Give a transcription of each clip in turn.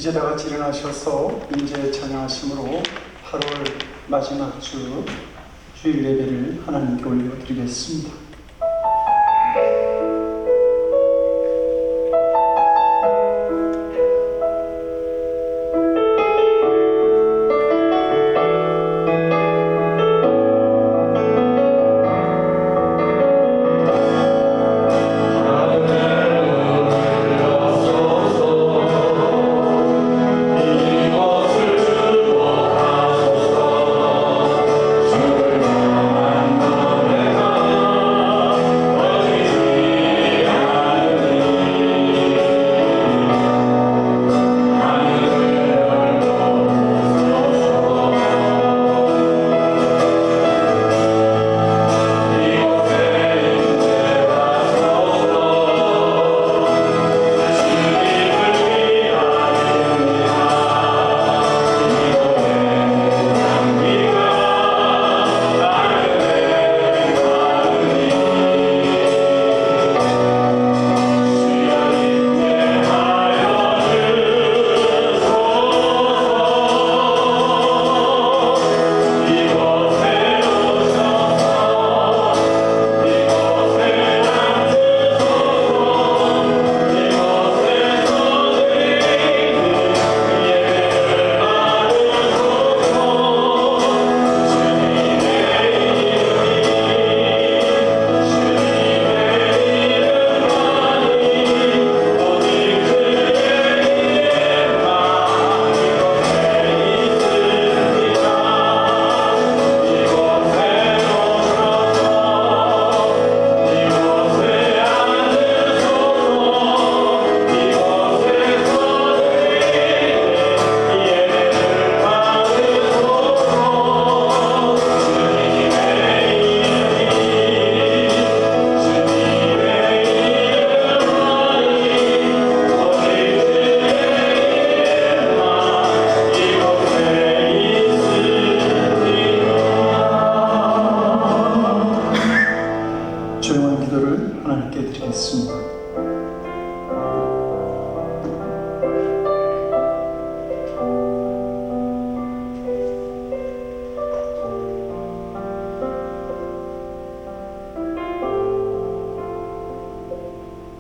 이제 다 같이 일어나셔서 임재 찬양하심으로 8월 마지막 주 주일 예배를 하나님께 올려드리겠습니다.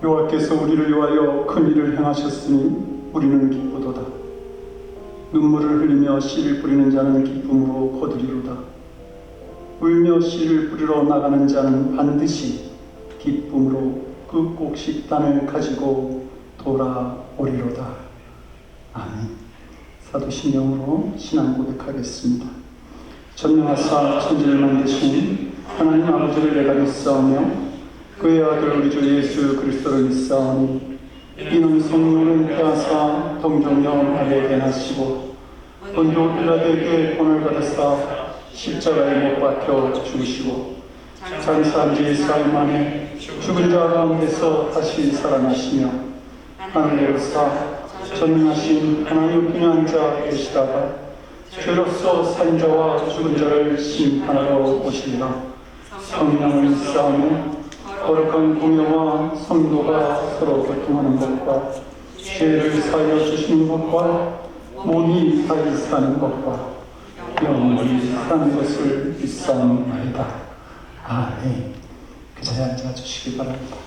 여호와께서 우리를 위하여 큰 일을 행하셨으니 우리는 기쁘도다. 눈물을 흘리며 씨를 뿌리는 자는 기쁨으로 거두리로다. 울며 씨를 뿌리러 나가는 자는 반드시 기쁨으로 그 곡식단을 가지고 돌아오리로다. 아멘. 사도신경으로 신앙 고백하겠습니다. 전능하사 천지를 만드신 하나님 아버지를 내가 믿사오며 그의 아들 우리 주 예수 그리스도를 믿사오니 이는 성령을 태하사 동정녀 마리아에게 나시고 본도 빌라도에게 본을 받으사 십자가에 못 박혀 죽으시고 장사한 지 4일 만에 죽은 자 가운데서 다시 살아나시며 하늘에 오르사 전능하신 하나님 분한 자 계시다가 죄로서 산 자와 죽은 자를 심판하러 오시리라. 성령을 믿사오며 거룩한 공예와 성도가 서로 교통하는 것과 죄를 사하여 주시는 것과 몸이 다시 사는 것과 영원히 사는 것을 믿사옵나이다. 아멘. 그 자리에 앉아주시기 바랍니다.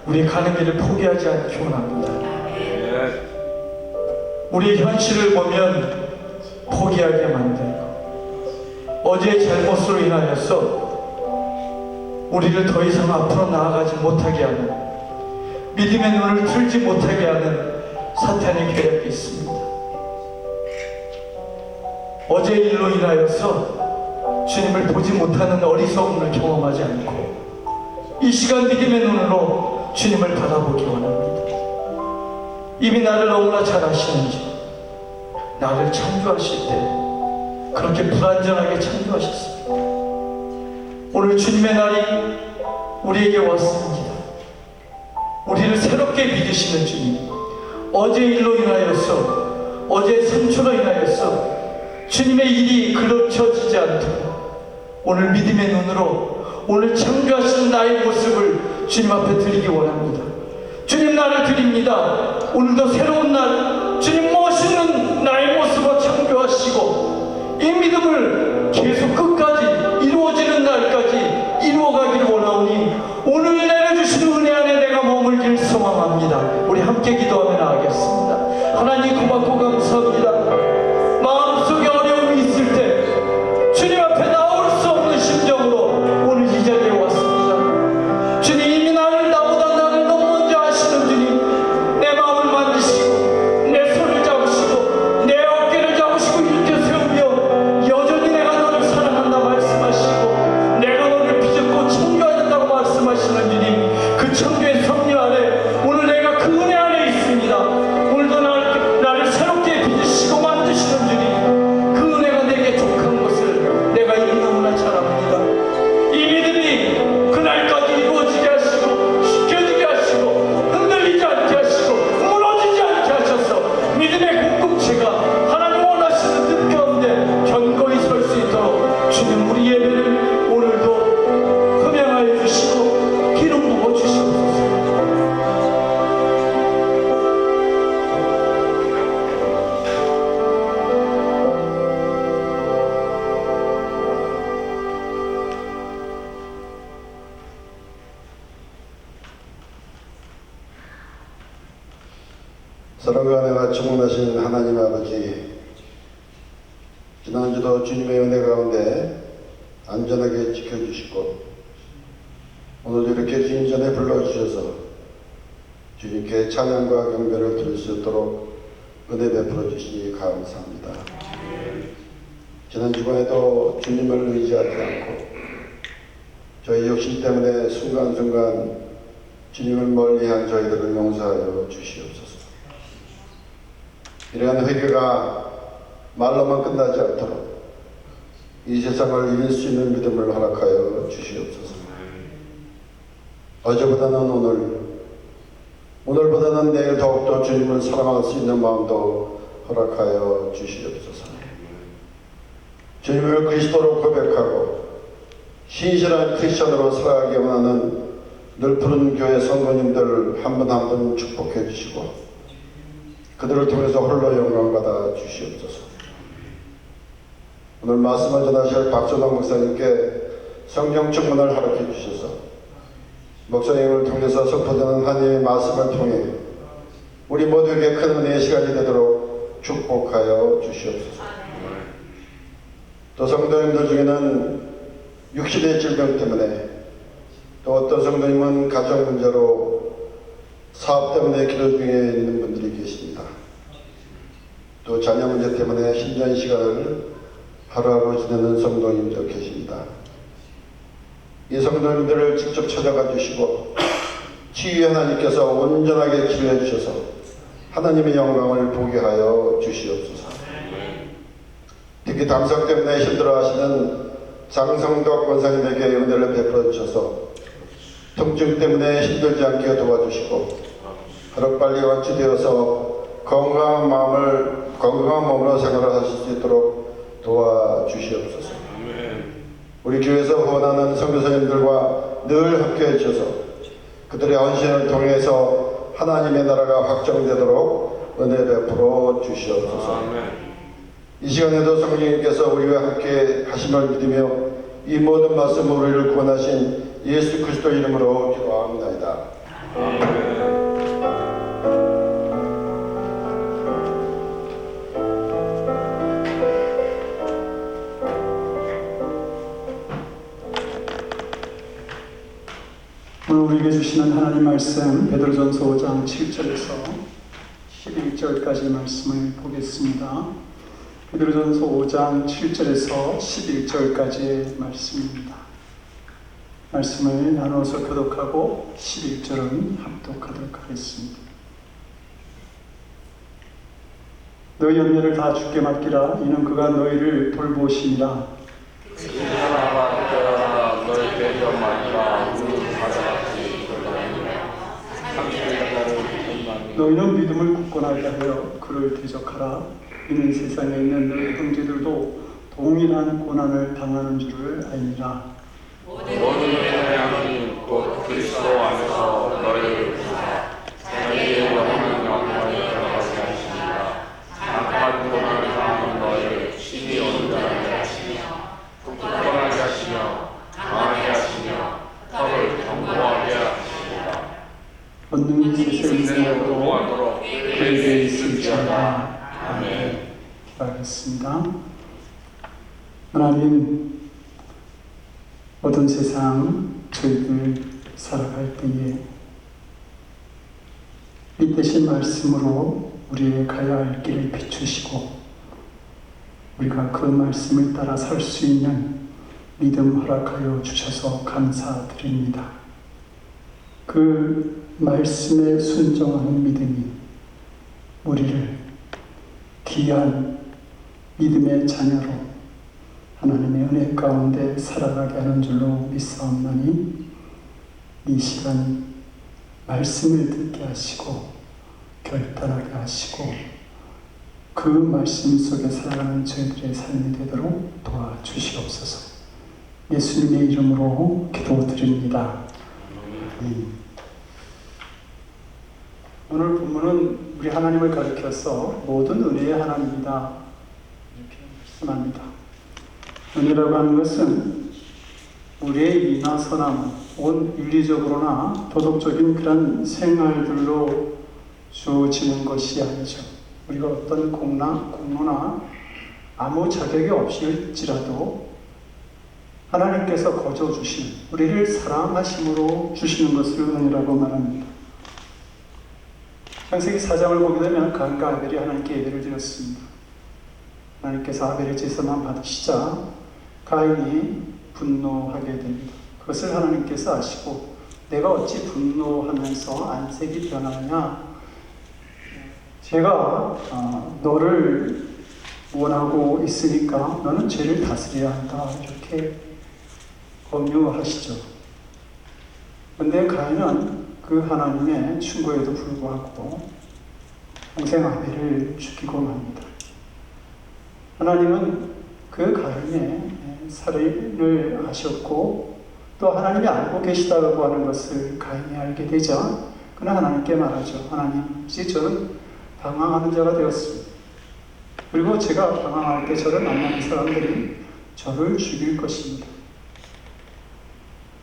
우리 가는 길을 포기하지 않기 원합니다. 우리의 현실을 보면 포기하게 만들고 어제의 잘못으로 인하여서 우리를 더 이상 앞으로 나아가지 못하게 하는, 믿음의 눈을 틀지 못하게 하는 사탄의 계략이 있습니다. 어제의 일로 인하여서 주님을 보지 못하는 어리석음을 경험하지 않고 이 시간 믿음의 눈으로 주님을 바라보기 원합니다. 이미 나를 너무나 잘 아시는지 나를 창조하실 때 그렇게 불완전하게 창조하셨습니다. 오늘 주님의 날이 우리에게 왔습니다. 우리를 새롭게 믿으시는 주님, 어제의 일로 인하여서, 어제의 상처로 인하여서 주님의 일이 그르쳐지지 않도록 오늘 믿음의 눈으로 오늘 창조하신 나의 모습을 주님 앞에 드리기 원합니다. 주님, 나를 드립니다. 오늘도 새로운 날, 주님 멋있는 나의 모습으로 창조하시고 이 믿음을 계속 끝까지 이루어지는 날까지 이루어가기를 원하오니 오늘 내려주신 은혜 안에 내가 머물길 소망합니다. 우리 함께 기도하며 나가겠습니다. 하나님 고맙고 감사합니다. 마음속에 어려움이 있을 때 주님 앞에 나올 수 없는 심정으로 오늘 이 자리에 왔습니다. 주님, 이미 나보다 나를 너무 먼저 아시는 주님, 내 마음을 만지시고 내 손을 잡으시고 내 어깨를 잡으시고 일으켜 세우며 여전히 내가 너를 사랑한다 말씀하시고 내가 너를 빚었고 창조하였다고 말씀하시는 주님, 그 창조의 섭리 아래 오늘 내가 그 은혜 안에 있습니다. 오늘도 나를 새롭게 빚으시고 만드시는 주님, 그 은혜가 내게 족한 것을 내가 이미 너무나 잘 압니다. 이 믿음이 그날까지 이루어지게 하시고 지켜지게 하시고 흔들리지 않게 하시고 무너지지 않게 하셔서 믿음의 공동체가 하나님 원하시는 뜻 가운데 견고히 설 수 있도록 주님, 우리 예배를 오늘도 흠양하여 주시고 기름 부어 주시옵소서. 사랑과 은혜가 충만하신 하나님 아버지, 지난주도 주님의 은혜 가운데 안전하게 지켜주시고 오늘도 이렇게 주님 전에 불러주셔서 주님께 찬양과 경배를 드릴 수 있도록 은혜 베풀어 주시니 감사합니다. 지난 주간에도 주님을 의지하지 않고 저희 욕심 때문에 순간순간 주님을 멀리한 저희들을 용서하여 주시옵소서. 이러한 회개가 말로만 끝나지 않도록 이 세상을 이길 수 있는 믿음을 허락하여 주시옵소서. 어제보다는 오늘보다는 내일 더욱더 주님을 사랑할 수 있는 마음도 허락하여 주시옵소서. 주님을 그리스도로 고백하고 신실한 크리스천으로 살아가기 원하는 늘푸른 교회 성도님들 한 분 한 분 축복해 주시고 그들을 통해서 홀로 영광받아 주시옵소서. 오늘 말씀을 전하실 박준호 목사님께 성령 충만을 허락해 주셔서 목사님을 통해서 선포되는 하나님의 말씀을 통해 우리 모두에게 큰 은혜의 시간이 되도록 축복하여 주시옵소서. 또 성도님들 중에는 육신의 질병 때문에, 또 어떤 성도님은 가정 문제로 사업 때문에 기도 중에 있는 분들이 계십니다. 또 자녀 문제 때문에 힘든 시간을 하루하루 지내는 성도님도 계십니다. 이 성도님들을 직접 찾아가 주시고 치유의 하나님께서 온전하게 치유해 주셔서 하나님의 영광을 보게 하여 주시옵소서. 특히 담석 때문에 힘들어하시는 장성덕 권사님에게 은혜를 베풀어 주셔서 통증 때문에 힘들지 않게 도와주시고 하루빨리 완치되어서 건강한 몸으로 생활을 하실 수 있도록 도와주시옵소서. 우리 교회에서 후원하는 선교사님들과 늘 함께해 주셔서 그들의 헌신을 통해서 하나님의 나라가 확정되도록 은혜 베풀어 주시옵소서. 이 시간에도 성령님께서 우리와 함께 하심을 믿으며 이 모든 말씀을 우리를 구원하신 예수 그리스도 이름으로 기도합니다. 오늘 우리에게 주시는 하나님 말씀 베드로전서 5장 7절에서 11절까지 말씀을 보겠습니다. 베드로전서 5장 7절에서 11절까지의 말씀입니다. 말씀을 나누어서 교독하고 11절은 합독하도록 하겠습니다. 너희 염려를 다 주께 맡기라. 이는 그가 너희를 돌보시니라. 너희는 믿음을 굳건하게 하여 그를 대적하라. 이는 세상에 있는 너희 형제들도 동일한 고난을 당하는 줄을 알리라. 모든 일에 하나님 곧 그리스도 안에서 너희를 부사 자기의 영원한 영광에 들어가게 하시니라. 악한 고난을 당하는 너희를 친히 온전하게 하시며 굳건하게 하시며 강하게 하시며 턱을 견고하게 하시니라. 얻는 세상에 공하도록 그에게 있을지어다. 아멘. 기도하겠습니다. 하나님, 어두운 세상 저희들 살아갈 때에 이 대신 말씀으로 우리의 가야 할 길을 비추시고 우리가 그 말씀을 따라 살 수 있는 믿음 허락하여 주셔서 감사드립니다. 그 말씀에 순종하는 믿음이 우리를 귀한 믿음의 자녀로 하나님의 은혜 가운데 살아가게 하는 줄로 믿사옵나니 이 시간 말씀을 듣게 하시고 결단하게 하시고 그 말씀 속에 살아가는 저희들의 삶이 되도록 도와주시옵소서. 예수님의 이름으로 기도드립니다. 오늘 본문은 우리 하나님을 가리켜서 모든 은혜의 하나님이다 이렇게 말씀합니다. 은혜라고 하는 것은 우리의 이나 선함, 온 윤리적으로나 도덕적인 그런 생활들로 주어지는 것이 아니죠. 우리가 어떤 공로나 아무 자격이 없을지라도 하나님께서 거저 주시는, 우리를 사랑하심으로 주시는 것을 은혜라고 말합니다. 창세기 4장을 보게 되면 가인과 아벨이 하나님께 예배를 드렸습니다. 하나님께서 아벨의 제사만 받으시자 가인이 분노하게 됩니다. 그것을 하나님께서 아시고 내가 어찌 분노하면서 안색이 변하느냐, 제가 너를 원하고 있으니까 너는 죄를 다스려야 한다 이렇게 권유하시죠. 그런데 가인은 그 하나님의 충고에도 불구하고 동생 아벨을 죽이고 맙니다. 하나님은 그 가인의 살인을 하셨고 또 하나님이 알고 계시다고 하는 것을 가인이 알게 되자 그는 하나님께 말하죠. 하나님, 혹시 저는 방황하는 자가 되었습니다. 그리고 제가 방황할 때 저를 만나는 사람들이 저를 죽일 것입니다.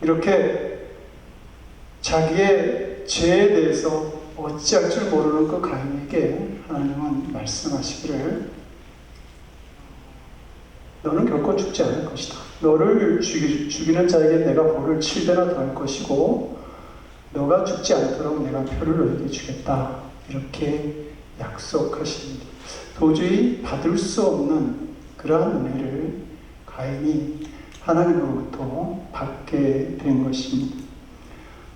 이렇게 자기의 죄에 대해서 어찌할 줄 모르는 그 가인에게 하나님은 말씀하시기를 너는 결코 죽지 않을 것이다. 너를 죽이는 자에게 내가 벌을 7배나 더할 것이고 너가 죽지 않도록 내가 표를 너에게 주겠다. 이렇게 약속하십니다. 도저히 받을 수 없는 그러한 은혜를 가인이 하나님으로부터 받게 된 것입니다.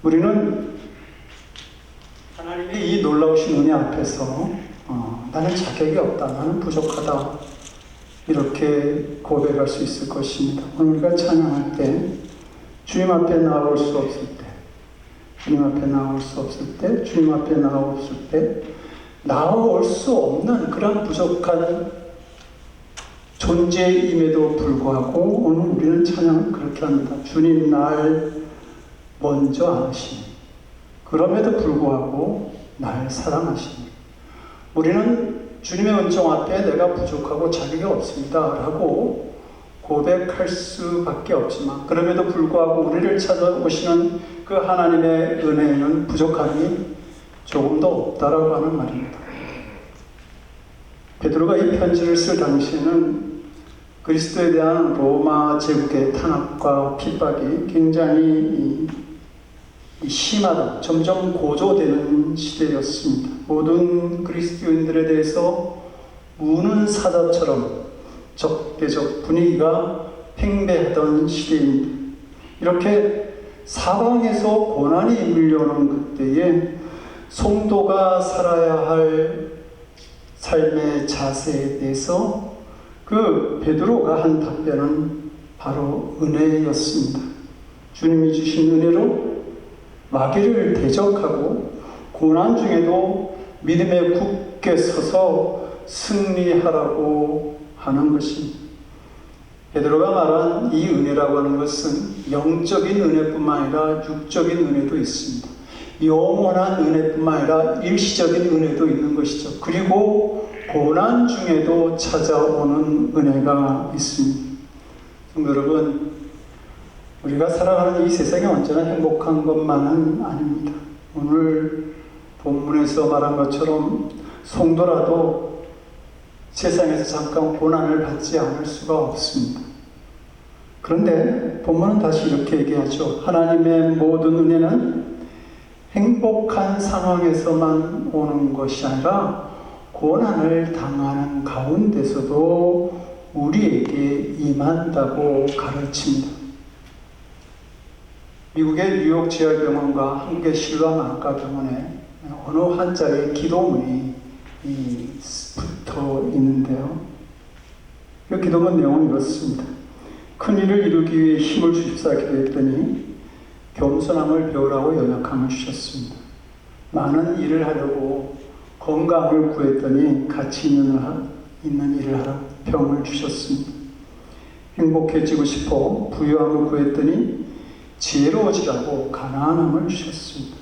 우리는 하나님의 이 놀라우신 은혜 앞에서 나는 자격이 없다, 나는 부족하다 이렇게 고백할 수 있을 것입니다. 오늘 우리가 찬양할 때 주님 앞에 나올 수 없을 때, 주님 앞에 나올 수 없을 때, 주님 앞에 나올 때 나올 수 없는 그런 부족한 존재임에도 불구하고 오늘 우리는 찬양을 그렇게 합니다. 주님 날 먼저 아시니 그럼에도 불구하고 날 사랑하시니 우리는 주님의 은총 앞에 내가 부족하고 자격이 없습니다 라고 고백할 수밖에 없지만 그럼에도 불구하고 우리를 찾아오시는 그 하나님의 은혜에는 부족함이 조금도 없다라고 하는 말입니다. 베드로가 이 편지를 쓸 당시에는 그리스도에 대한 로마 제국의 탄압과 핍박이 굉장히 심하다, 점점 고조되는 시대였습니다. 모든 그리스도인들에 대해서 우는 사자처럼 적대적 분위기가 팽배하던 시대입니다. 이렇게 사방에서 고난이 밀려오는 그때에 성도가 살아야 할 삶의 자세에 대해서 그 베드로가 한 답변은 바로 은혜였습니다. 주님이 주신 은혜로 마귀를 대적하고 고난 중에도 믿음에 굳게 서서 승리하라고 하는 것입니다. 베드로가 말한 이 은혜라고 하는 것은 영적인 은혜뿐만 아니라 육적인 은혜도 있습니다. 영원한 은혜뿐만 아니라 일시적인 은혜도 있는 것이죠. 그리고 고난 중에도 찾아오는 은혜가 있습니다. 성도 여러분, 우리가 살아가는 이 세상이 언제나 행복한 것만은 아닙니다. 오늘 본문에서 말한 것처럼 성도라도 세상에서 잠깐 고난을 받지 않을 수가 없습니다. 그런데 본문은 다시 이렇게 얘기하죠. 하나님의 모든 은혜는 행복한 상황에서만 오는 것이 아니라 고난을 당하는 가운데서도 우리에게 임한다고 가르칩니다. 미국의 뉴욕 지열병원과 한국의 실로암안과병원에 어느 환자의 기도문이 붙어 있는데요. 그 기도문 내용은 이렇습니다. 큰 일을 이루기 위해 힘을 주십사 기도했더니 겸손함을 배우라고 연약함을 주셨습니다. 많은 일을 하려고 건강을 구했더니 가치 있는 일을 하라 병을 주셨습니다. 행복해지고 싶어 부유함을 구했더니 지혜로워지라고 가난함을 주셨습니다.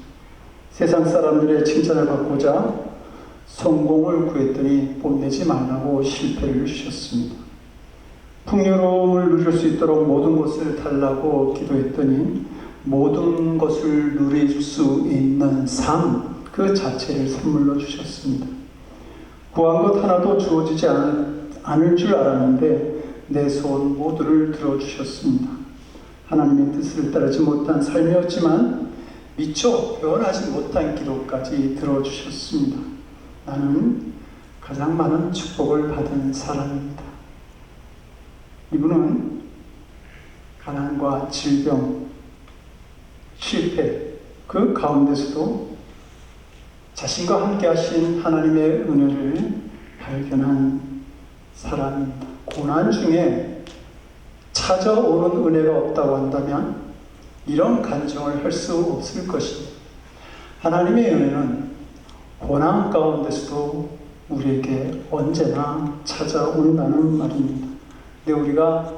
세상 사람들의 칭찬을 받고자 성공을 구했더니 뽐내지 말라고 실패를 주셨습니다. 풍요로움을 누릴 수 있도록 모든 것을 달라고 기도했더니 모든 것을 누릴 수 있는 삶 그 자체를 선물로 주셨습니다. 구한 것 하나도 주어지지 않을 줄 알았는데 내 소원 모두를 들어주셨습니다. 하나님의 뜻을 따르지 못한 삶이었지만 미처 변하지 못한 기도까지 들어주셨습니다. 나는 가장 많은 축복을 받은 사람입니다. 이분은 가난과 질병, 실패 그 가운데서도 자신과 함께 하신 하나님의 은혜를 발견한 사람입니다. 고난 중에 찾아오는 은혜가 없다고 한다면 이런 간증을 할 수 없을 것입니다. 하나님의 은혜는 고난 가운데서도 우리에게 언제나 찾아온다는 말입니다. 근데 우리가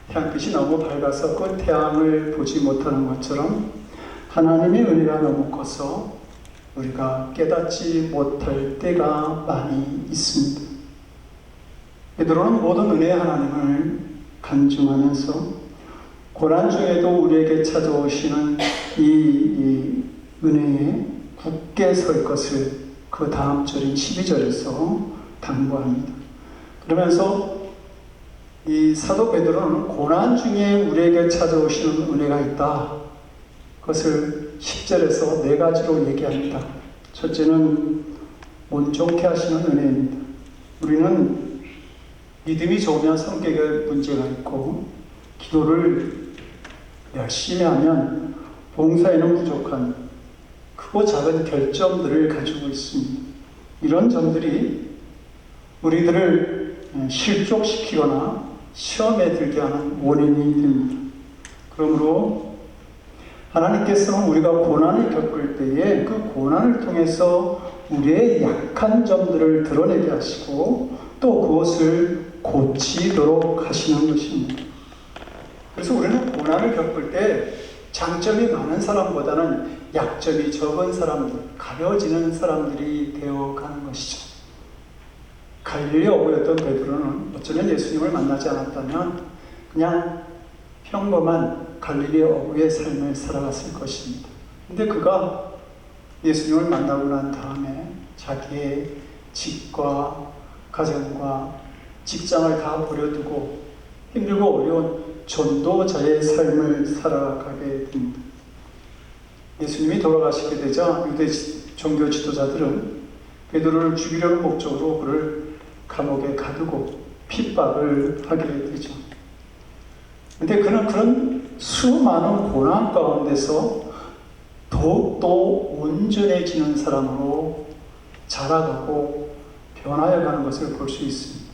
태양빛이 너무 밝아서 그 태양을 보지 못하는 것처럼 하나님의 은혜가 너무 커서 우리가 깨닫지 못할 때가 많이 있습니다. 베드로는 모든 은혜의 하나님을 간증하면서 고난 중에도 우리에게 찾아오시는 이 은혜에 굳게 설 것을 그 다음 절인 12절에서 당부합니다. 그러면서 이 사도 베드로는 고난 중에 우리에게 찾아오시는 은혜가 있다. 그것을 10절에서 네 가지로 얘기합니다. 첫째는 온전케 하시는 은혜입니다. 우리는 믿음이 좋으면 성격에 문제가 있고 기도를 열심히 하면 봉사에는 부족한 크고 작은 결점들을 가지고 있습니다. 이런 점들이 우리들을 실족시키거나 시험에 들게 하는 원인이 됩니다. 그러므로 하나님께서는 우리가 고난을 겪을 때에 그 고난을 통해서 우리의 약한 점들을 드러내게 하시고 또 그것을 고치도록 하시는 것입니다. 그래서 우리는 고난을 겪을 때 장점이 많은 사람보다는 약점이 적은 사람들, 가려지는 사람들이 되어가는 것이죠. 갈릴리 어부였던 베드로는 어쩌면 예수님을 만나지 않았다면 그냥 평범한 갈릴리 어부의 삶을 살아갔을 것입니다. 근데 그가 예수님을 만나고 난 다음에 자기의 집과 가정과 직장을 다 버려두고 힘들고 어려운 전도자의 삶을 살아가게 됩니다. 예수님이 돌아가시게 되자 유대 종교 지도자들은 베드로를 죽이려는 목적으로 그를 감옥에 가두고 핍박을 하게 되죠. 근데 그는 그런 수많은 고난 가운데서 더욱더 온전해지는 사람으로 자라가고 변화해가는 것을 볼 수 있습니다.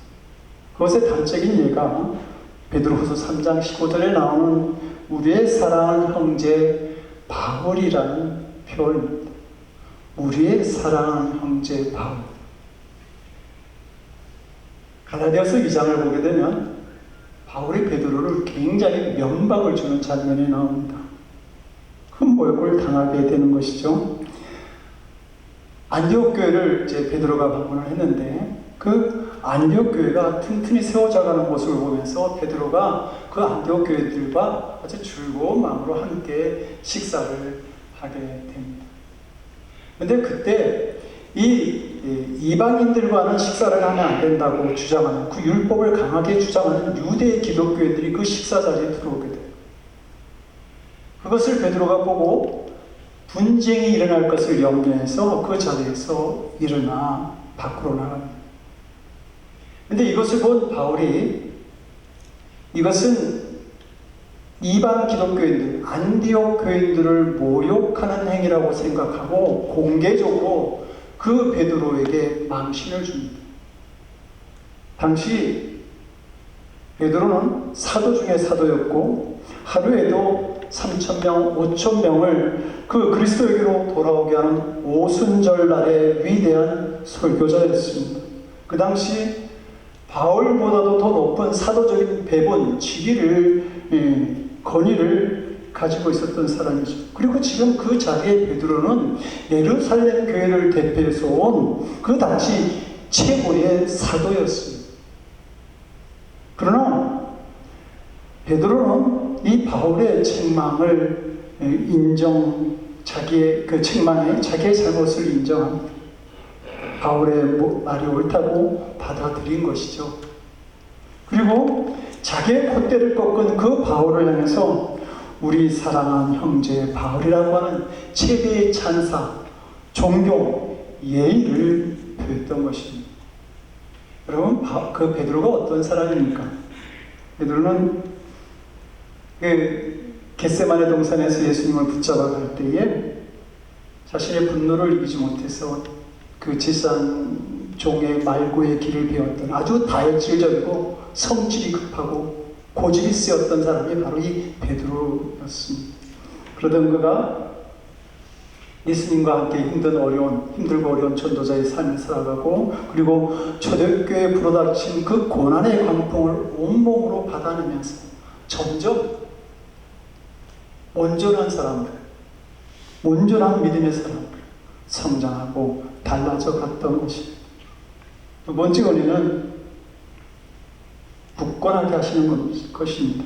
그것의 단적인 예가 베드로후서 3장 15절에 나오는 우리의 사랑하는 형제 바울이라는 표현입니다. 우리의 사랑하는 형제 바울. 갈라디아서 2장을 보게 되면 바울이 베드로를 굉장히 면박을 주는 장면이 나옵니다. 큰 모욕을 당하게 되는 것이죠. 안디옥 교회를 이제 베드로가 방문을 했는데 그 안디옥 교회가 튼튼히 세워져가는 모습을 보면서 베드로가 그 안디옥 교회들과 아주 즐거운 마음으로 함께 식사를 하게 됩니다. 근데 그때 이 이방인들과는 식사를 하면 안 된다고 주장하는 그 율법을 강하게 주장하는 유대 기독교인들이 그 식사 자리에 들어오게 돼요. 그것을 베드로가 보고 분쟁이 일어날 것을 염려해서 그 자리에서 일어나 밖으로 나갑니다. 근데 이것을 본 바울이 이것은 이방 기독교인들, 안디옥 교인들을 모욕하는 행위라고 생각하고 공개적으로 그 베드로에게 망신을 줍니다. 당시 베드로는 사도 중에 사도였고 하루에도 3,000명, 5,000명을 그 그리스도에게로 돌아오게 하는 오순절날의 위대한 설교자였습니다. 그 당시 바울보다도 더 높은 사도적인 배분, 직위를, 권위를 가지고 있었던 사람이죠. 그리고 지금 그 자리에 베드로는 예루살렘 교회를 대표해서 온 그 당시 최고의 사도였습니다. 그러나 베드로는 이 바울의 책망을 자기의 그 책망에 자기의 잘못을 인정합니다. 바울의 말이 옳다고 받아들인 것이죠. 그리고 자기의 콧대를 꺾은 그 바울을 향해서 우리 사랑하는 형제 바울이라고 하는 최대의 찬사, 존경, 예의를 표했던 것입니다. 여러분, 그 베드로가 어떤 사람입니까? 베드로는 그 겟세마네 동산에서 예수님을 붙잡아 갈 때에 자신의 분노를 이기지 못해서 그 지산 종의 말고의 길을 배웠던 아주 다혈질적이고 성질이 급하고 고집이 세었던 사람이 바로 이 베드로였습니다. 그러던 그가 예수님과 함께 힘들고 어려운 전도자의 삶을 살아가고 그리고 초대교회에 불어닥친 그 고난의 광풍을 온몸으로 받아내면서 점점 온전한 사람들, 온전한 믿음의 사람들 성장하고 달라져 갔던 것입니다. 두 번째 원인은 굳건하게 하시는 것입니다.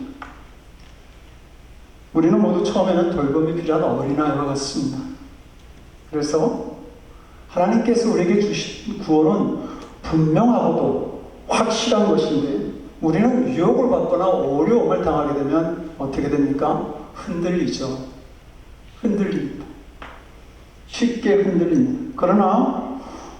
우리는 모두 처음에는 돌봄이 필요한 어린아이와 같습니다. 그래서 하나님께서 우리에게 주신 구원은 분명하고도 확실한 것인데 우리는 유혹을 받거나 어려움을 당하게 되면 어떻게 됩니까? 흔들리죠. 흔들립니다. 쉽게 흔들립니다. 그러나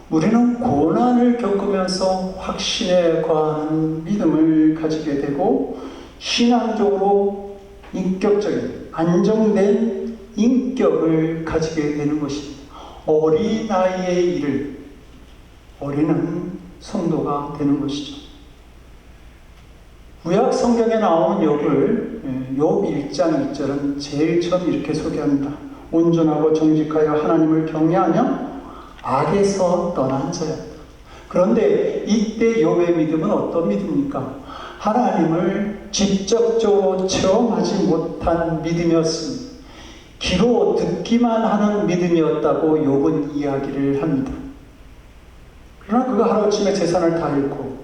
우리는 고난을 겪으면서 확신에 관한 믿음을 가지게 되고 신앙적으로 인격적인 안정된 인격을 가지게 되는 것입니다. 어린아이의 일을 어리는 성도가 되는 것이죠. 구약 성경에 나오는 욥을 욥 1장 1절은 제일 처음 이렇게 소개합니다. 온전하고 정직하여 하나님을 경외하며 악에서 떠난 자였다. 그런데 이때 욥의 믿음은 어떤 믿음입니까? 하나님을 직접적으로 체험하지 못한 믿음이었습니다. 귀로 듣기만 하는 믿음이었다고 욥은 이야기를 합니다. 그러나 그가 하루아침에 재산을 다 잃고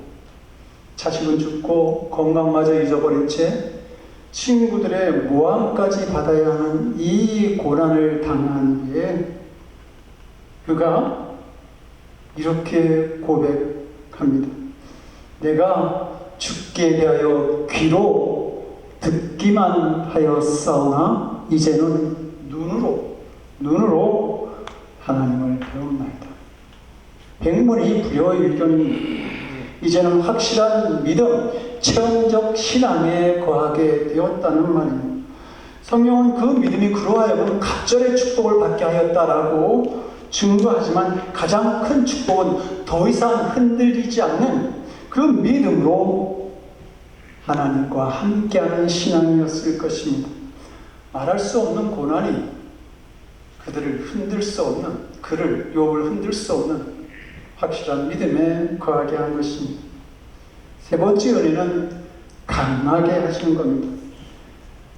자식은 죽고 건강마저 잊어버린 채 친구들의 모함까지 받아야 하는 이 고난을 당한 후에 그가 이렇게 고백합니다. 내가 죽게 대하여 귀로 듣기만 하였사오나 이제는 눈으로 하나님을 배웁나이다. 백문이 불여일견이 이제는 확실한 믿음, 체험적 신앙에 거하게 되었다는 말입니다. 성경은 그 믿음이 그로 하여금 갑절의 축복을 받게 하였다라고 증거하지만 가장 큰 축복은 더 이상 흔들리지 않는 그 믿음으로 하나님과 함께하는 신앙이었을 것입니다. 말할 수 없는 고난이 그들을 흔들 수 없는, 그를 욥을 흔들 수 없는 확실한 믿음에 거하게 한 것입니다. 세 번째 은혜는 강하게 하시는 겁니다.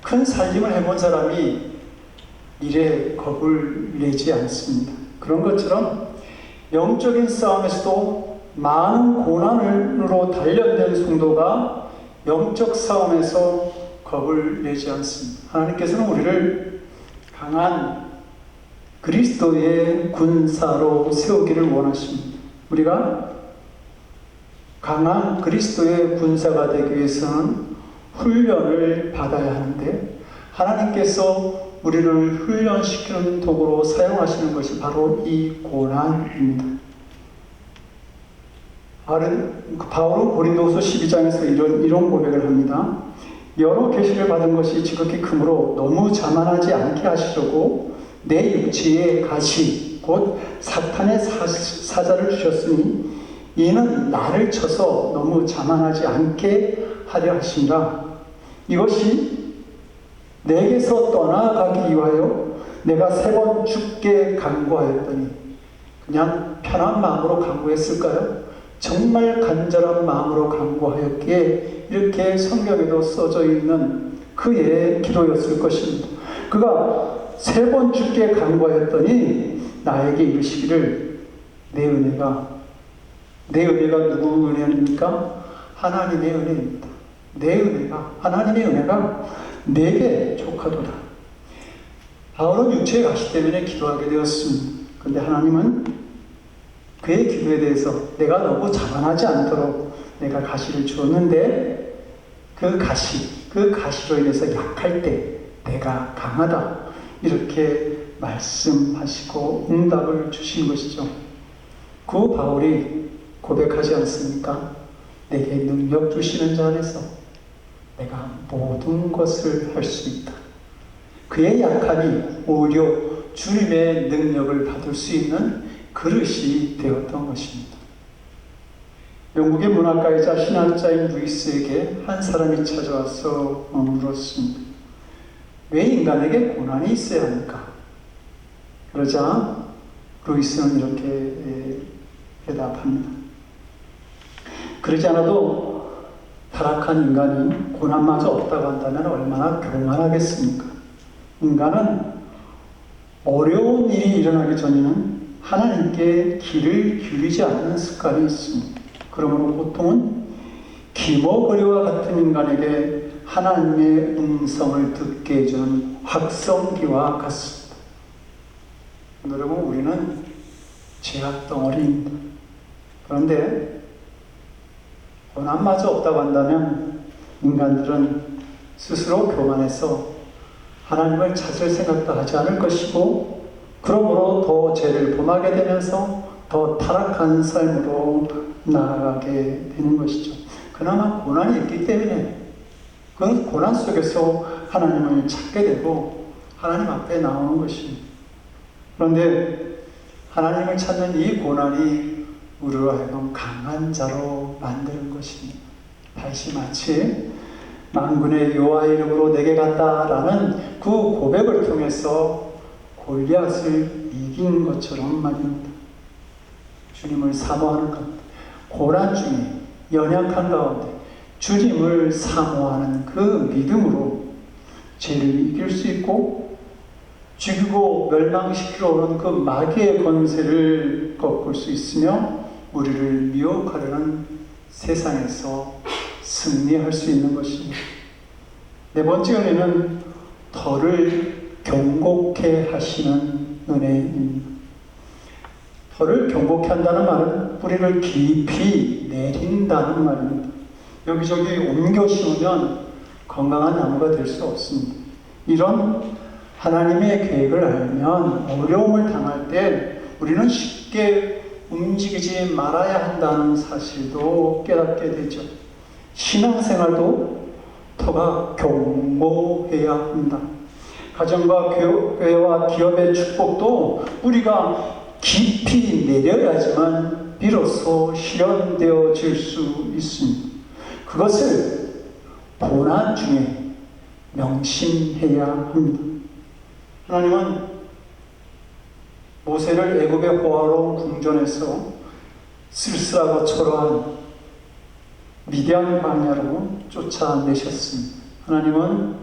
큰 살림을 해본 사람이 일에 겁을 내지 않습니다. 그런 것처럼 영적인 싸움에서도 많은 고난으로 단련된 성도가 영적 싸움에서 겁을 내지 않습니다. 하나님께서는 우리를 강한 그리스도의 군사로 세우기를 원하십니다. 우리가 강한 그리스도의 군사가 되기 위해서는 훈련을 받아야 하는데 하나님께서 우리를 훈련시키는 도구로 사용하시는 것이 바로 이 고난입니다. 바울은 고린도후서 12장에서 이런 고백을 합니다. 여러 계시를 받은 것이 지극히 크므로 너무 자만하지 않게 하시려고 내 육체에 가시 곧 사탄의 사자를 주셨으니 이는 나를 쳐서 너무 자만하지 않게 하려 하신다. 이것이 내게서 떠나가기 위하여 내가 3번 죽게 간구하였더니 그냥 편한 마음으로 간구했을까요? 정말 간절한 마음으로 간구하였기에 이렇게 성경에도 써져 있는 그의 기도였을 것입니다. 그가 3번 죽게 간구하였더니 나에게 이르시기를 내 은혜가 누구 은혜입니까? 하나님의 은혜입니다. 하나님의 은혜가 내게 족하도다. 바울은 육체의 가시 때문에 기도하게 되었습니다. 그런데 하나님은 그의 기도에 대해서 내가 너무 자만하지 않도록 내가 가시를 주었는데 그 가시로 인해서 약할 때 내가 강하다. 이렇게 말씀하시고 응답을 주신 것이죠. 그 바울이 고백하지 않습니까? 내게 능력 주시는 자 안에서 내가 모든 것을 할 수 있다. 그의 약함이 오히려 주님의 능력을 받을 수 있는 그릇이 되었던 것입니다. 영국의 문학가이자 신학자인 루이스에게 한 사람이 찾아와서 물었습니다. 왜 인간에게 고난이 있어야 합니까? 그러자 루이스는 이렇게 대답합니다. 그러지 않아도 타락한 인간이 고난마저 없다고 한다면 얼마나 교만하겠습니까? 인간은 어려운 일이 일어나기 전에는 하나님께 귀를 기울이지 않는 습관이 있습니다. 그러므로 보통은 기머거리와 같은 인간에게 하나님의 음성을 듣게 해주는 확성기와 같습니다. 여러분, 우리는 죄악 덩어리입니다. 그런데 고난마저 없다고 한다면 인간들은 스스로 교만해서 하나님을 찾을 생각도 하지 않을 것이고 그러므로 더 죄를 범하게 되면서 더 타락한 삶으로 나아가게 되는 것이죠. 그나마 고난이 있기 때문에 그 고난 속에서 하나님을 찾게 되고 하나님 앞에 나오는 것입니다. 그런데 하나님을 찾는 이 고난이 우리로 하여금 강한 자로 만드는 것입니다. 다시 마치 만군의 여호와의 이름으로 내게 갔다라는 그 고백을 통해서 골리앗을 이긴 것처럼 말입니다. 주님을 사모하는 것, 고난 중에 연약한 가운데 주님을 사모하는 그 믿음으로 죄를 이길 수 있고 죽이고 멸망시키러 오는 그 마귀의 권세를 꺾을 수 있으며 우리를 미혹하려는 세상에서 승리할 수 있는 것입니다. 네 번째 은혜는 덜을 경고케 하시는 은혜입니다. 덜을 경고케 한다는 말은 뿌리를 깊이 내린다는 말입니다. 여기저기 옮겨 심으면 건강한 나무가 될 수 없습니다. 이런 하나님의 계획을 알면 어려움을 당할 때 우리는 쉽게 움직이지 말아야 한다는 사실도 깨닫게 되죠. 신앙생활도 더가 경고해야 한다. 가정과 교회와 기업의 축복도 뿌리가 깊이 내려야지만 비로소 실현되어질 수 있습니다. 그것을 고난 중에 명심해야 합니다. 하나님은 모세를 애굽의 호화로운 궁전에서 쓸쓸하고 초라한 미디안 광야로 쫓아내셨습니다. 하나님은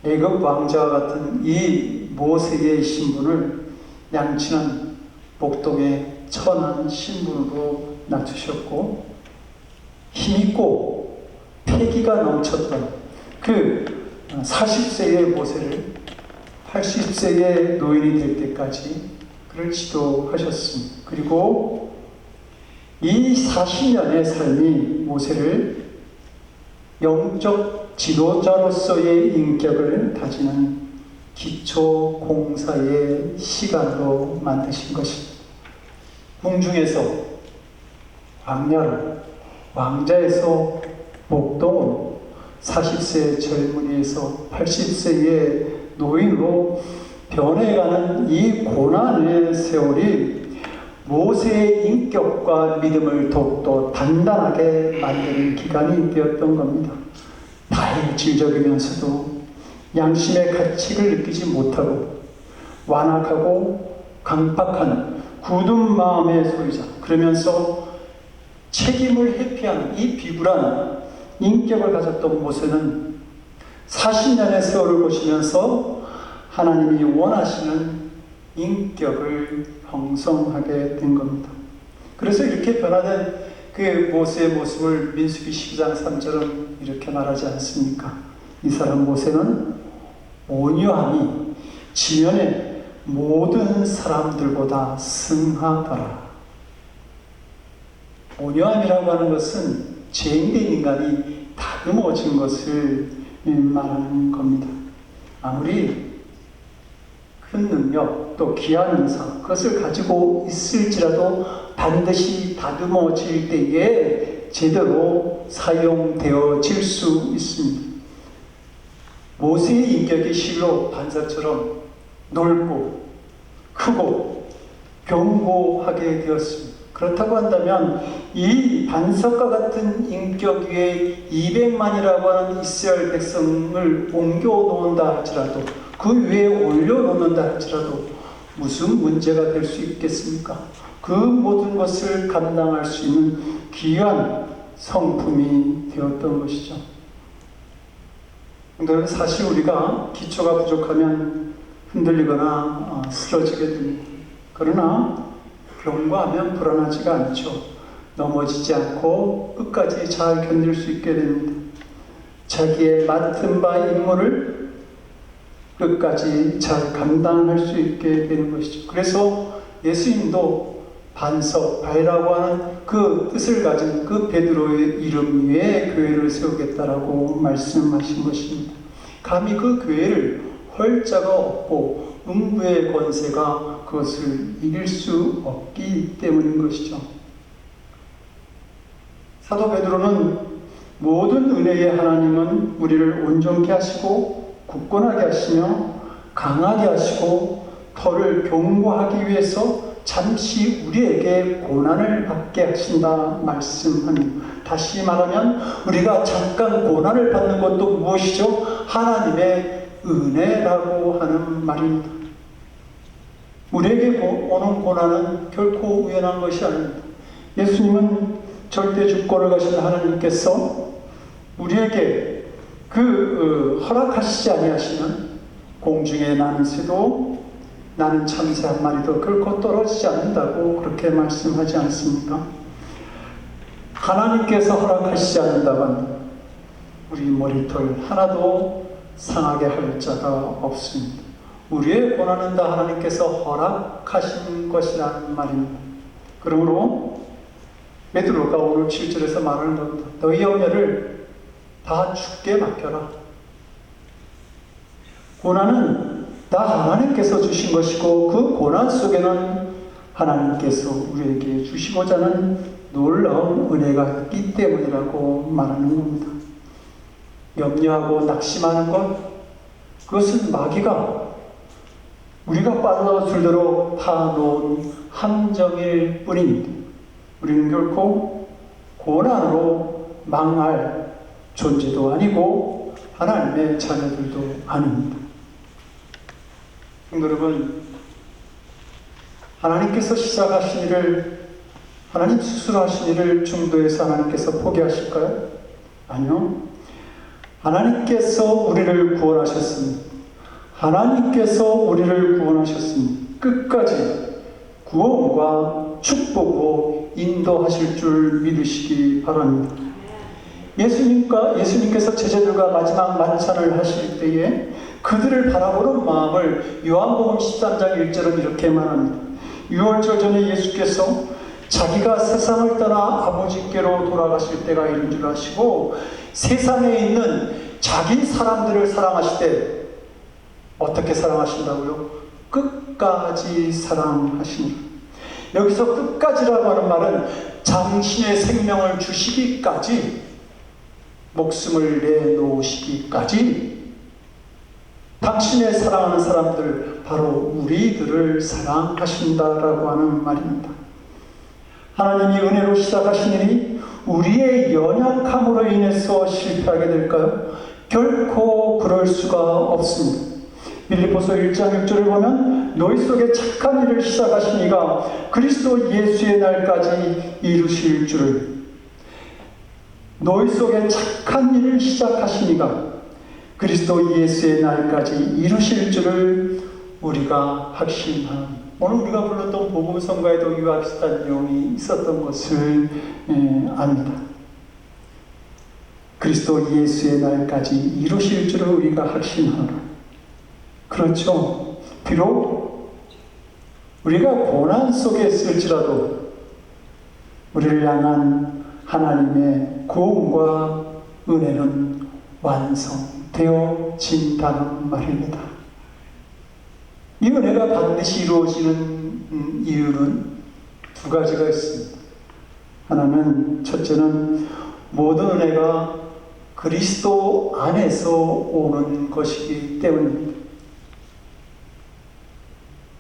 애굽 왕자와 같은 이 모세의 신분을 양친한 복동의 천한 신분으로 낮추셨고 힘있고 패기가 넘쳤던 그 40세의 모세를 80세의 노인이 될 때까지 그를 지도하셨습니다. 그리고 이 40년의 삶이 모세를 영적 지도자로서의 인격을 다지는 기초 공사의 시간으로 만드신 것입니다. 궁중에서 광야로, 왕자에서 목동으로, 40세의 젊은이에서 80세의 노인으로 변해가는 이 고난의 세월이 모세의 인격과 믿음을 더욱더 단단하게 만드는 기간이 되었던 겁니다. 다혈질적이면서도 양심의 가책을 느끼지 못하고 완악하고 강박한 굳은 마음의 소유자, 그러면서 책임을 회피하는 이 비굴한 인격을 가졌던 모세는 40년의 세월을 보시면서 하나님이 원하시는 인격을 형성하게 된 겁니다. 그래서 이렇게 변화된 그 모세의 모습을 민수기 12장 3절은 이렇게 말하지 않습니까? 이 사람 모세는 온유함이 지면의 모든 사람들보다 승하더라. 온유함이라고 하는 것은 죄인된 인간이 다듬어진 것을 말하는 겁니다. 아무리 큰 능력 또 귀한 인상 그것을 가지고 있을지라도 반드시 다듬어질 때에 제대로 사용되어질 수 있습니다. 모세의 인격이 실로 반사처럼 넓고 크고 견고하게 되었습니다. 그렇다고 한다면 이 반석과 같은 인격 위에 200만이라고 하는 이스라엘 백성을 옮겨 놓는다 할지라도 그 위에 올려놓는다 할지라도 무슨 문제가 될 수 있겠습니까? 그 모든 것을 감당할 수 있는 귀한 성품이 되었던 것이죠. 그런데 사실 우리가 기초가 부족하면 흔들리거나 쓰러지게 됩니다. 그러나 경과하면 불안하지가 않죠. 넘어지지 않고 끝까지 잘 견딜 수 있게 됩니다. 자기의 맡은 바 임무를 끝까지 잘 감당할 수 있게 되는 것이죠. 그래서 예수님도 반석, 바위라고 하는 그 뜻을 가진 그 베드로의 이름 위에 교회를 세우겠다라고 말씀하신 것입니다. 감히 그 교회를 헐자가 없고 음부의 권세가 그것을 이길 수 없기 때문인 것이죠. 사도 베드로는 모든 은혜의 하나님은 우리를 온전케 하시고 굳건하게 하시며 강하게 하시고 더를 견고하기 위해서 잠시 우리에게 고난을 받게 하신다 말씀합니다. 다시 말하면 우리가 잠깐 고난을 받는 것도 무엇이죠? 하나님의 은혜라고 하는 말입니다. 우리에게 오는 고난은 결코 우연한 것이 아닙니다. 예수님은 절대 주권을 가신 하나님께서 우리에게 허락하시지 아니하시는 공중의 나는 새도 나는 참새 한 마리도 결코 떨어지지 않는다고 그렇게 말씀하지 않습니까? 하나님께서 허락하시지 않는다면 우리 머리털 하나도 상하게 할 자가 없습니다. 우리의 고난은 다 하나님께서 허락하신 것이라는 말입니다. 그러므로 베드로가 오늘 7절에서 말하는 겁니다. 너희 염려를 다 주께 맡겨라. 고난은 다 하나님께서 주신 것이고 그 고난 속에는 하나님께서 우리에게 주시고자 하는 놀라운 은혜가 있기 때문이라고 말하는 겁니다. 염려하고 낙심하는 것, 그것은 마귀가 우리가 빠져들도록 파놓은 함정일 뿐입니다. 우리는 결코 고난으로 망할 존재도 아니고 하나님의 자녀들도 아닙니다. 여러분, 하나님께서 시작하신 일을, 하나님 스스로 하신 일을 중도에서 하나님께서 포기하실까요? 아니요. 하나님께서 우리를 구원하셨습니다. 하나님께서 우리를 구원하셨습니다. 끝까지 구원과 축복으로 인도하실 줄 믿으시기 바랍니다. 예수님께서 제자들과 마지막 만찬을 하실 때에 그들을 바라보는 마음을 요한복음 13장 1절은 이렇게 말합니다. 유월절 전에 예수께서 자기가 세상을 떠나 아버지께로 돌아가실 때가 이른 줄 아시고 세상에 있는 자기 사람들을 사랑하실 때 어떻게 사랑하신다고요? 끝까지 사랑하시니라. 여기서 끝까지라고 하는 말은 당신의 생명을 주시기까지, 목숨을 내놓으시기까지 당신의 사랑하는 사람들, 바로 우리들을 사랑하신다라고 하는 말입니다. 하나님이 은혜로 시작하신 일이 우리의 연약함으로 인해서 실패하게 될까요? 결코 그럴 수가 없습니다. 빌립보서 1장 6절을 보면 너희 속에 착한 일을 시작하신 이가 그리스도 예수의 날까지 이루실 줄을, 너희 속에 착한 일을 시작하신 이가 그리스도 예수의 날까지 이루실 줄을 우리가 확신합니다. 오늘 우리가 불렀던 복음성가에도 이와 비슷한 내용이 있었던 것을 압니다. 그리스도 예수의 날까지 이루실 줄을 우리가 확신하노라. 그렇죠. 비록 우리가 고난 속에 있을지라도 우리를 향한 하나님의 구원과 은혜는 완성되어진다는 말입니다. 이 은혜가 반드시 이루어지는 이유는 두 가지가 있습니다. 하나는, 첫째는 모든 은혜가 그리스도 안에서 오는 것이기 때문입니다.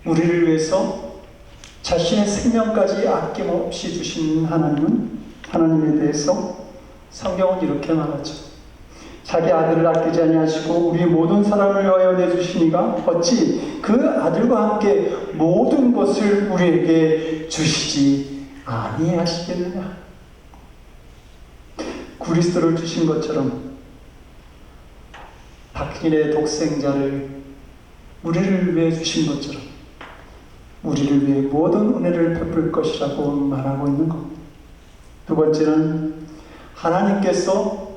우리를 위해서 자신의 생명까지 아낌없이 주신 하나님에 대해서 성경은 이렇게 말하죠. 자기 아들을 아끼지 아니하시고 우리 모든 사람을 위하여 내주시니가 어찌 그 아들과 함께 모든 것을 우리에게 주시지 아니하시겠느냐. 그리스도를 주신 것처럼 당신의 독생자를 우리를 위해 주신 것처럼 우리를 위해 모든 은혜를 베풀 것이라고 말하고 있는 겁니다. 두 번째는 하나님께서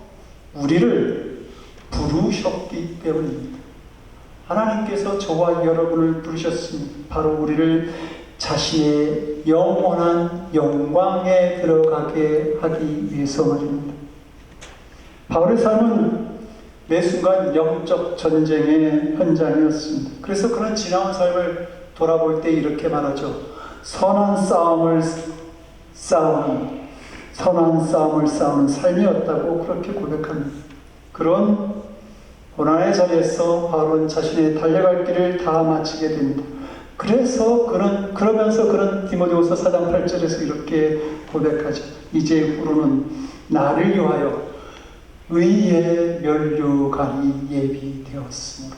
우리를 부르셨기 때문입니다. 하나님께서 저와 여러분을 부르셨습니다. 바로 우리를 자신의 영원한 영광에 들어가게 하기 위해서 말입니다. 바울의 삶은 매 순간 영적 전쟁의 현장이었습니다. 그래서 그런 지나온 삶을 돌아볼 때 이렇게 말하죠. 선한 싸움을 싸우는 삶이었다고 그렇게 고백합니다. 그런 고난의 자리에서 바울은 자신의 달려갈 길을 다 마치게 됩니다. 그러면서 그런 디모데후서 4장 8절에서 이렇게 고백하죠. 이제 후로는 나를 위하여 의의 면류관이 예비되었으므로.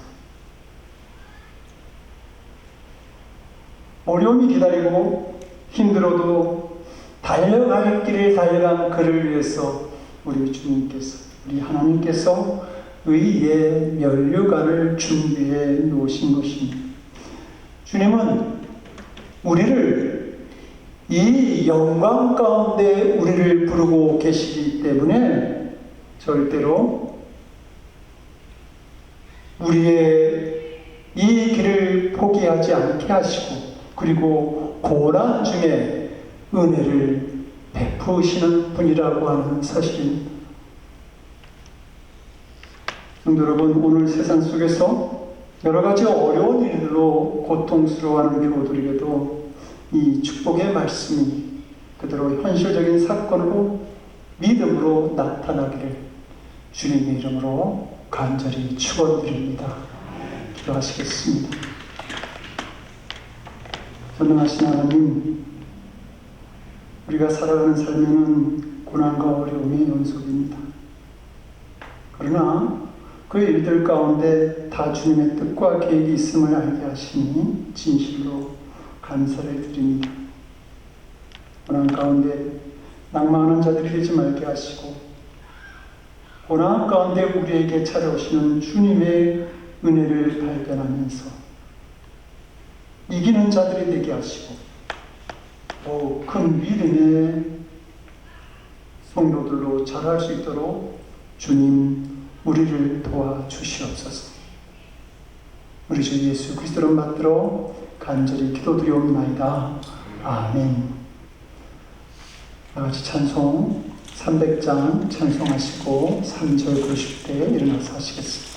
어려움이 기다리고 힘들어도 달려갈 길을 달려간 그를 위해서 우리 주님께서, 우리 하나님께서 의의 면류관을 준비해 놓으신 것입니다. 주님은 우리를 이 영광 가운데 우리를 부르고 계시기 때문에 절대로 우리의 이 길을 포기하지 않게 하시고, 그리고 고난 중에 은혜를 베푸시는 분이라고 하는 사실입니다. 성도 여러분, 오늘 세상 속에서 여러 가지 어려운 일들로 고통스러워하는 교우들에게도 이 축복의 말씀이 그대로 현실적인 사건으로 믿음으로 나타나기를 주님의 이름으로 간절히 축원드립니다. 기도하시겠습니다. 전능하신 하나님, 우리가 살아가는 삶에는 고난과 어려움이 연속입니다. 그러나 그 일들 가운데 다 주님의 뜻과 계획이 있음을 알게 하시니 진실로 감사를 드립니다. 고난 가운데 낭망하는 자들이 되지 말게 하시고, 고난 가운데 우리에게 찾아오시는 주님의 은혜를 발견하면서 이기는 자들이 되게 하시고, 더욱 큰 믿음의 성도들로 자랄 수 있도록 주님 우리를 도와주시옵소서. 우리 주 예수 그리스도를 받들어 간절히 기도드리옵나이다. 아멘. 다같이 찬송 300장 찬송하시고 3절 부르실 때 일어나서 하시겠습니다.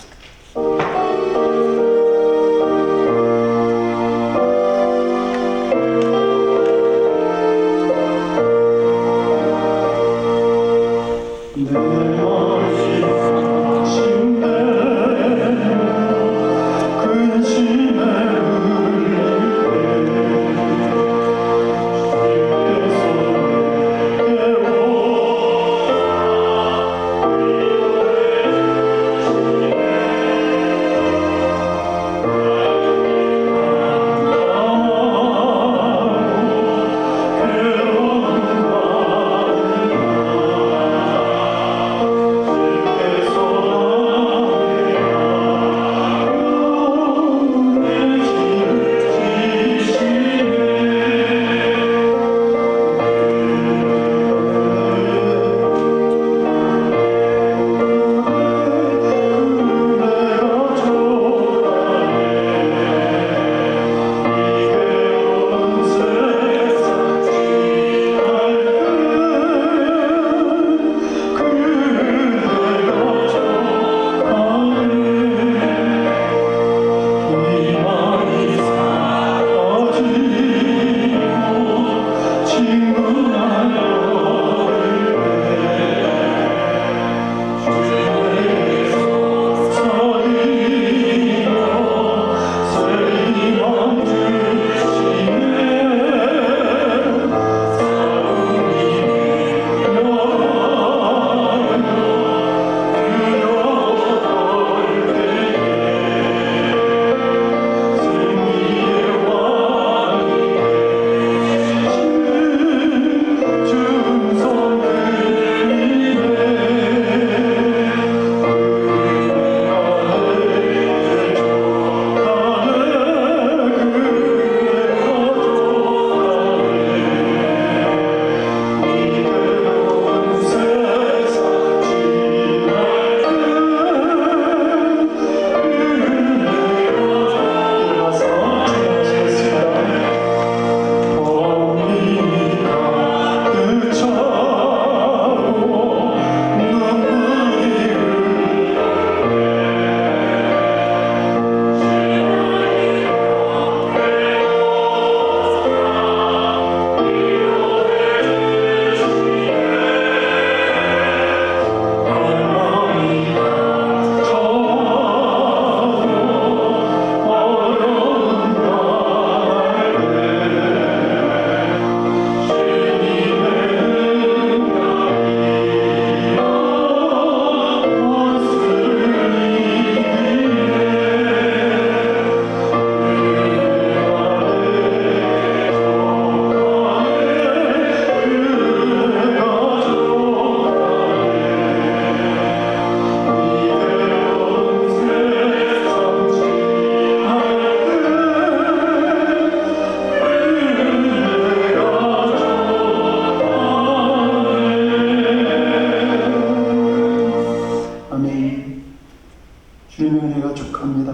주님의 은혜가 족합니다.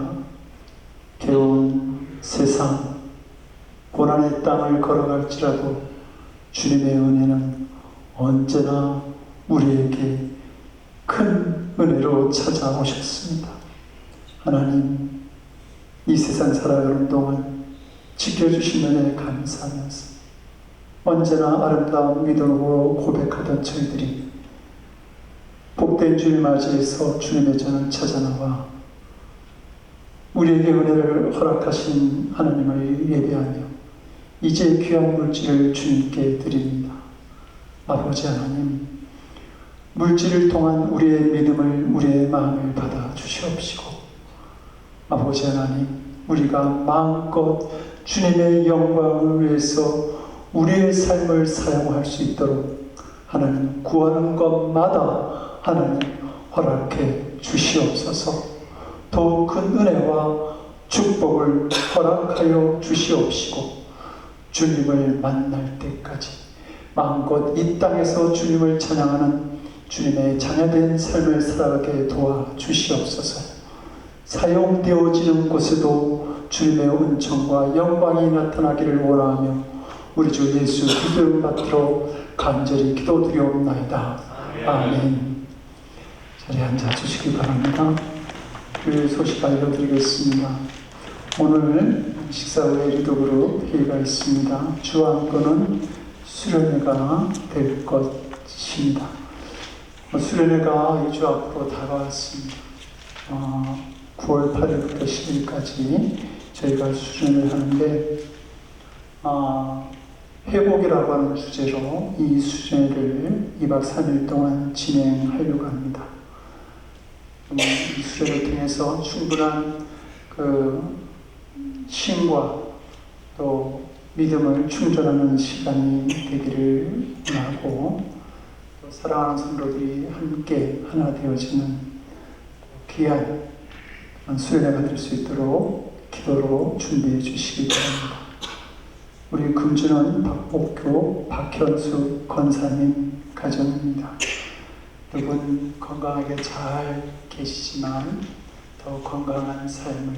괴로운 세상, 고난의 땅을 걸어갈지라도 주님의 은혜는 언제나 우리에게 큰 은혜로 찾아오셨습니다. 하나님, 이 세상 살아가는 동안 지켜주신 은혜에 감사하면서 언제나 아름다운 믿음으로 고백하던 저희들이 복된 주를 맞이해서 주님의 전을 찾아나와 우리에게 은혜를 허락하신 하나님을 예배하며 이제 귀한 물질을 주님께 드립니다. 아버지 하나님, 물질을 통한 우리의 믿음을, 우리의 마음을 받아 주시옵시고, 아버지 하나님, 우리가 마음껏 주님의 영광을 위해서 우리의 삶을 사용할 수 있도록 하나님 구하는 것마다 하나님 허락해 주시옵소서. 더욱 큰 은혜와 축복을 허락하여 주시옵시고, 주님을 만날 때까지 마음껏 이 땅에서 주님을 찬양하는 주님의 자녀된 삶을 살아가게 도와주시옵소서. 사용되어지는 곳에도 주님의 은총과 영광이 나타나기를 원하며 우리 주 예수 그리스도를 받들어 간절히 기도드리옵나이다. 아멘. 자리에 앉아주시기 바랍니다. 그 소식 알려드리겠습니다. 오늘 식사 후에 리더그룹 회의가 있습니다. 주안건은 수련회가 될 것입니다. 수련회가 2주 앞으로 다가왔습니다. 9월 8일부터 10일까지 저희가 수련을 하는데 회복이라고 하는 주제로 이 수련회를 2박 3일 동안 진행하려고 합니다. 이 수련을 통해서 충분한 힘과 또 믿음을 충전하는 시간이 되기를 원하고, 또 사랑하는 성도들이 함께 하나 되어지는 귀한 수련회가 될 수 있도록 기도로 준비해 주시기 바랍니다. 우리 금주는 박복교 박현수 권사님 가정입니다. 여러분 건강하게 잘 계시지만 더 건강한 삶을,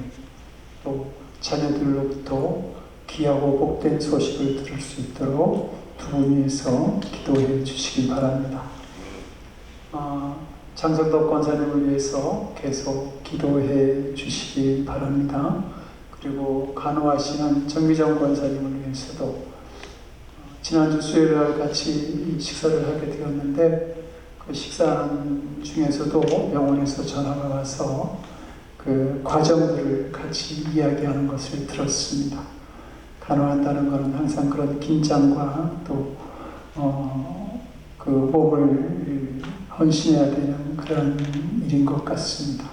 또 자녀들로부터 귀하고 복된 소식을 들을 수 있도록 두 분 위해서 기도해 주시기 바랍니다. 장성덕 권사님을 위해서 계속 기도해 주시기 바랍니다. 그리고 간호하시는 정미정 권사님을 위해서도 지난주 수요일날 같이 식사를 하게 되었는데, 그 식사하는 중에서도 병원에서 전화가 와서 그 과정들을 같이 이야기하는 것을 들었습니다. 간호한다는 것은 항상 그런 긴장과 또 그 몸을 헌신해야 되는 그런 일인 것 같습니다.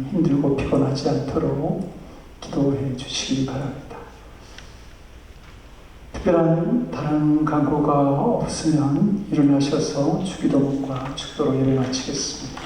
힘들고 피곤하지 않도록 기도해 주시기 바랍니다. 특별한 다른 간구가 없으면 일어나셔서 주기도문과 축도로 예배 마치겠습니다.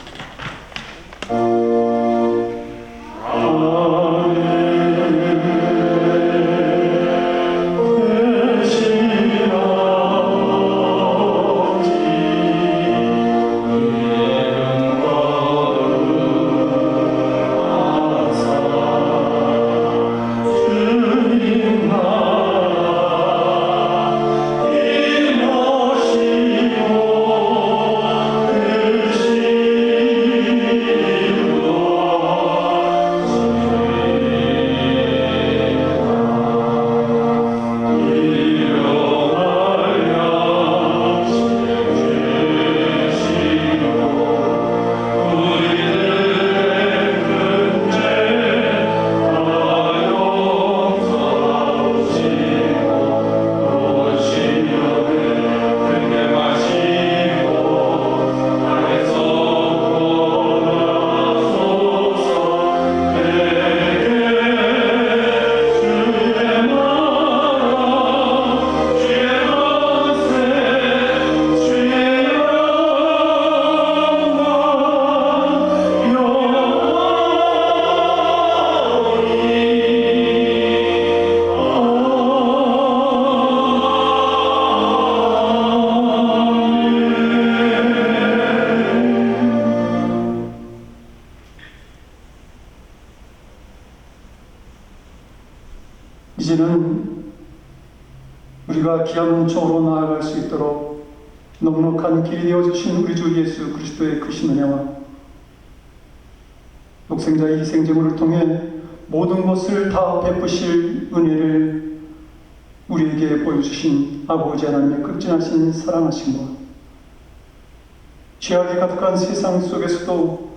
이제는 우리가 귀한 은총으로 나아갈 수 있도록 넉넉한 길이 되어주신 우리 주 예수 그리스도의 크신 은혜와 독생자의 희생제물을 통해 모든 것을 다 베푸실 은혜를 우리에게 보여주신 아버지 하나님의 극진하신 사랑하심과 죄악에 가득한 세상 속에서도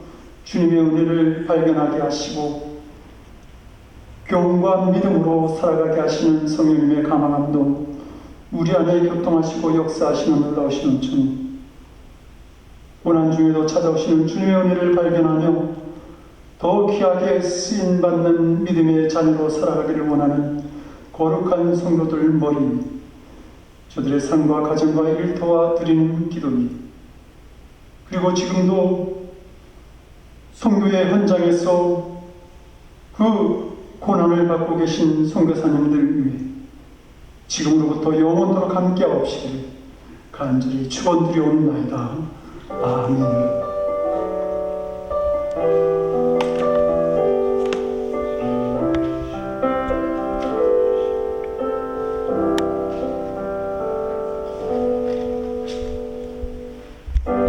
주님의 은혜를 발견하게 하시고 교훈과 믿음으로 살아가게 하시는 성령님의 감화감동, 우리 안에 교통하시고 역사하시는 놀라우신 은총, 고난 중에도 찾아오시는 주님의 은혜를 발견하며 더 귀하게 쓰임받는 믿음의 자녀로 살아가기를 원하는 거룩한 성도들 머리, 저들의 삶과 가정과 일터와 드리는 기도니, 그리고 지금도 선교의 현장에서 그 고난을 받고 계신 선교사님들 위해 지금으로부터 영원토록 함께하옵시길 간절히 축원드리옵나이다. 아멘.